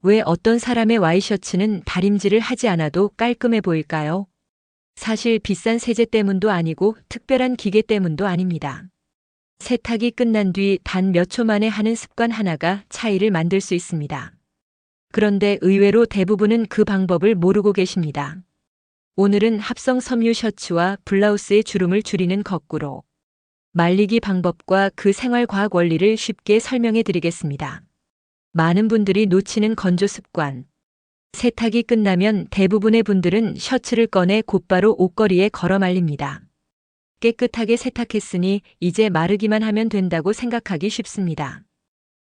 왜 어떤 사람의 와이셔츠는 다림질을 하지 않아도 깔끔해 보일까요? 사실 비싼 세제 때문도 아니고 특별한 기계 때문도 아닙니다. 세탁이 끝난 뒤 단 몇 초 만에 하는 습관 하나가 차이를 만들 수 있습니다. 그런데 의외로 대부분은 그 방법을 모르고 계십니다. 오늘은 합성 섬유 셔츠와 블라우스의 주름을 줄이는 거꾸로 말리기 방법과 그 생활과학 원리를 쉽게 설명해 드리겠습니다. 많은 분들이 놓치는 건조 습관. 세탁이 끝나면 대부분의 분들은 셔츠를 꺼내 곧바로 옷걸이에 걸어 말립니다. 깨끗하게 세탁했으니 이제 마르기만 하면 된다고 생각하기 쉽습니다.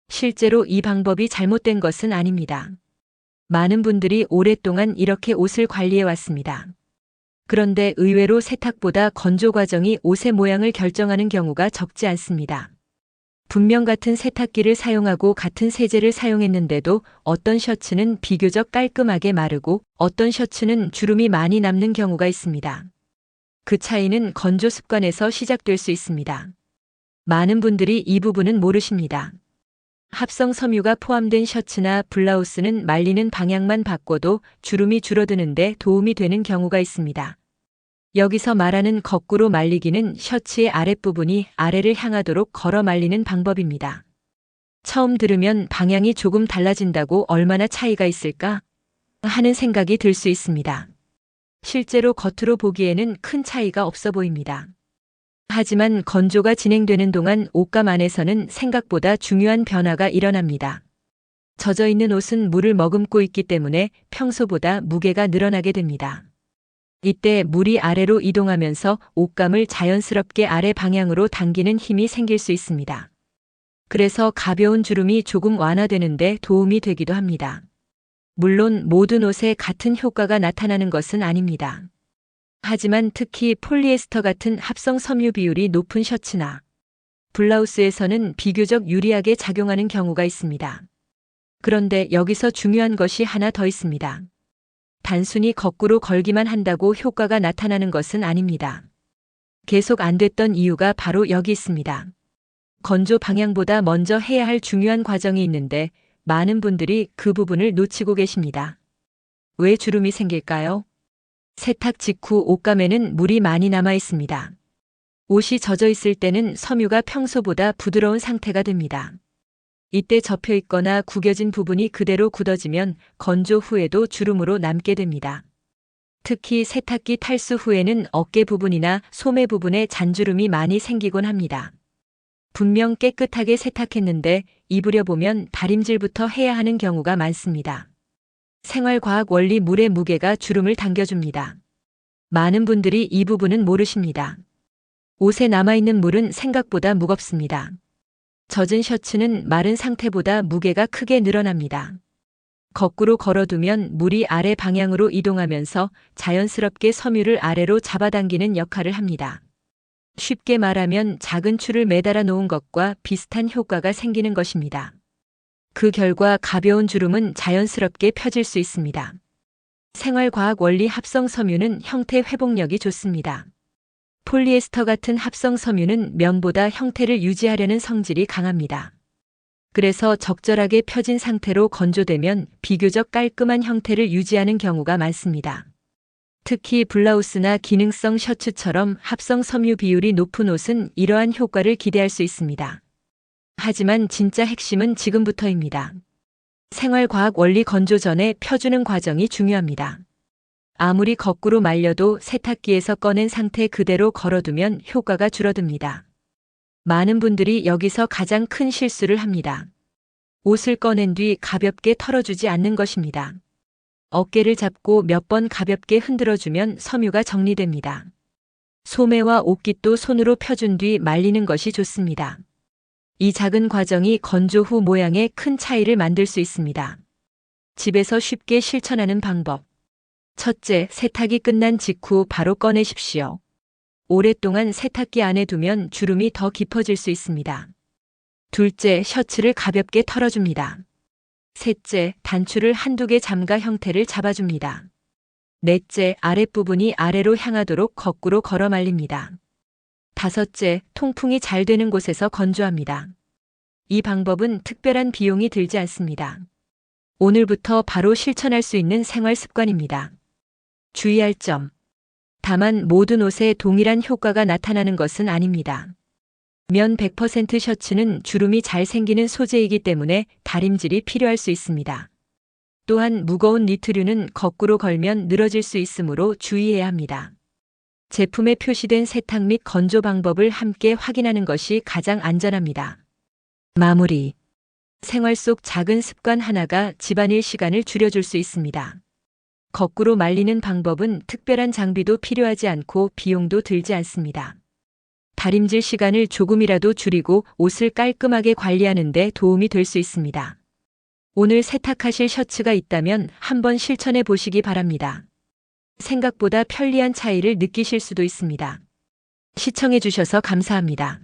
실제로 이 방법이 잘못된 것은 아닙니다. 많은 분들이 오랫동안 이렇게 옷을 관리해 왔습니다. 그런데 의외로 세탁보다 건조 과정이 옷의 모양을 결정하는 경우가 적지 않습니다. 분명 같은 세탁기를 사용하고 같은 세제를 사용했는데도 어떤 셔츠는 비교적 깔끔하게 마르고 어떤 셔츠는 주름이 많이 남는 경우가 있습니다. 그 차이는 건조 습관에서 시작될 수 있습니다. 많은 분들이 이 부분은 모르십니다. 합성 섬유가 포함된 셔츠나 블라우스는 말리는 방향만 바꿔도 주름이 줄어드는데 도움이 되는 경우가 있습니다. 여기서 말하는 거꾸로 말리기는 셔츠의 아랫부분이 아래를 향하도록 걸어 말리는 방법입니다. 처음 들으면 방향이 조금 달라진다고 얼마나 차이가 있을까 하는 생각이 들 수 있습니다. 실제로 겉으로 보기에는 큰 차이가 없어 보입니다. 하지만 건조가 진행되는 동안 옷감 안에서는 생각보다 중요한 변화가 일어납니다. 젖어 있는 옷은 물을 머금고 있기 때문에 평소보다 무게가 늘어나게 됩니다. 이때 물이 아래로 이동하면서 옷감을 자연스럽게 아래 방향으로 당기는 힘이 생길 수 있습니다. 그래서 가벼운 주름이 조금 완화되는데 도움이 되기도 합니다. 물론 모든 옷에 같은 효과가 나타나는 것은 아닙니다. 하지만 특히 폴리에스터 같은 합성 섬유 비율이 높은 셔츠나 블라우스에서는 비교적 유리하게 작용하는 경우가 있습니다. 그런데 여기서 중요한 것이 하나 더 있습니다. 단순히 거꾸로 걸기만 한다고 효과가 나타나는 것은 아닙니다. 계속 안 됐던 이유가 바로 여기 있습니다. 건조 방향보다 먼저 해야 할 중요한 과정이 있는데 많은 분들이 그 부분을 놓치고 계십니다. 왜 주름이 생길까요? 세탁 직후 옷감에는 물이 많이 남아 있습니다. 옷이 젖어 있을 때는 섬유가 평소보다 부드러운 상태가 됩니다. 이때 접혀 있거나 구겨진 부분이 그대로 굳어지면 건조 후에도 주름으로 남게 됩니다. 특히 세탁기 탈수 후에는 어깨 부분이나 소매 부분에 잔주름이 많이 생기곤 합니다. 분명 깨끗하게 세탁했는데 입으려 보면 다림질부터 해야 하는 경우가 많습니다. 생활과학 원리 물의 무게가 주름을 당겨줍니다. 많은 분들이 이 부분은 모르십니다. 옷에 남아있는 물은 생각보다 무겁습니다. 젖은 셔츠는 마른 상태보다 무게가 크게 늘어납니다. 거꾸로 걸어두면 물이 아래 방향으로 이동하면서 자연스럽게 섬유를 아래로 잡아당기는 역할을 합니다. 쉽게 말하면 작은 줄을 매달아 놓은 것과 비슷한 효과가 생기는 것입니다. 그 결과 가벼운 주름은 자연스럽게 펴질 수 있습니다. 생활과학 원리 합성 섬유는 형태 회복력이 좋습니다. 폴리에스터 같은 합성 섬유는 면보다 형태를 유지하려는 성질이 강합니다. 그래서 적절하게 펴진 상태로 건조되면 비교적 깔끔한 형태를 유지하는 경우가 많습니다. 특히 블라우스나 기능성 셔츠처럼 합성 섬유 비율이 높은 옷은 이러한 효과를 기대할 수 있습니다. 하지만 진짜 핵심은 지금부터입니다. 생활과학 원리 건조 전에 펴주는 과정이 중요합니다. 아무리 거꾸로 말려도 세탁기에서 꺼낸 상태 그대로 걸어두면 효과가 줄어듭니다. 많은 분들이 여기서 가장 큰 실수를 합니다. 옷을 꺼낸 뒤 가볍게 털어주지 않는 것입니다. 어깨를 잡고 몇 번 가볍게 흔들어주면 섬유가 정리됩니다. 소매와 옷깃도 손으로 펴준 뒤 말리는 것이 좋습니다. 이 작은 과정이 건조 후 모양에 큰 차이를 만들 수 있습니다. 집에서 쉽게 실천하는 방법. 첫째, 세탁이 끝난 직후 바로 꺼내십시오. 오랫동안 세탁기 안에 두면 주름이 더 깊어질 수 있습니다. 둘째, 셔츠를 가볍게 털어줍니다. 셋째, 단추를 한두 개 잠가 형태를 잡아줍니다. 넷째, 아랫부분이 아래로 향하도록 거꾸로 걸어 말립니다. 다섯째, 통풍이 잘 되는 곳에서 건조합니다. 이 방법은 특별한 비용이 들지 않습니다. 오늘부터 바로 실천할 수 있는 생활 습관입니다. 주의할 점. 다만 모든 옷에 동일한 효과가 나타나는 것은 아닙니다. 면 100% 셔츠는 주름이 잘 생기는 소재이기 때문에 다림질이 필요할 수 있습니다. 또한 무거운 니트류는 거꾸로 걸면 늘어질 수 있으므로 주의해야 합니다. 제품에 표시된 세탁 및 건조 방법을 함께 확인하는 것이 가장 안전합니다. 마무리. 생활 속 작은 습관 하나가 집안일 시간을 줄여줄 수 있습니다. 거꾸로 말리는 방법은 특별한 장비도 필요하지 않고 비용도 들지 않습니다. 다림질 시간을 조금이라도 줄이고 옷을 깔끔하게 관리하는 데 도움이 될 수 있습니다. 오늘 세탁하실 셔츠가 있다면 한번 실천해 보시기 바랍니다. 생각보다 편리한 차이를 느끼실 수도 있습니다. 시청해 주셔서 감사합니다.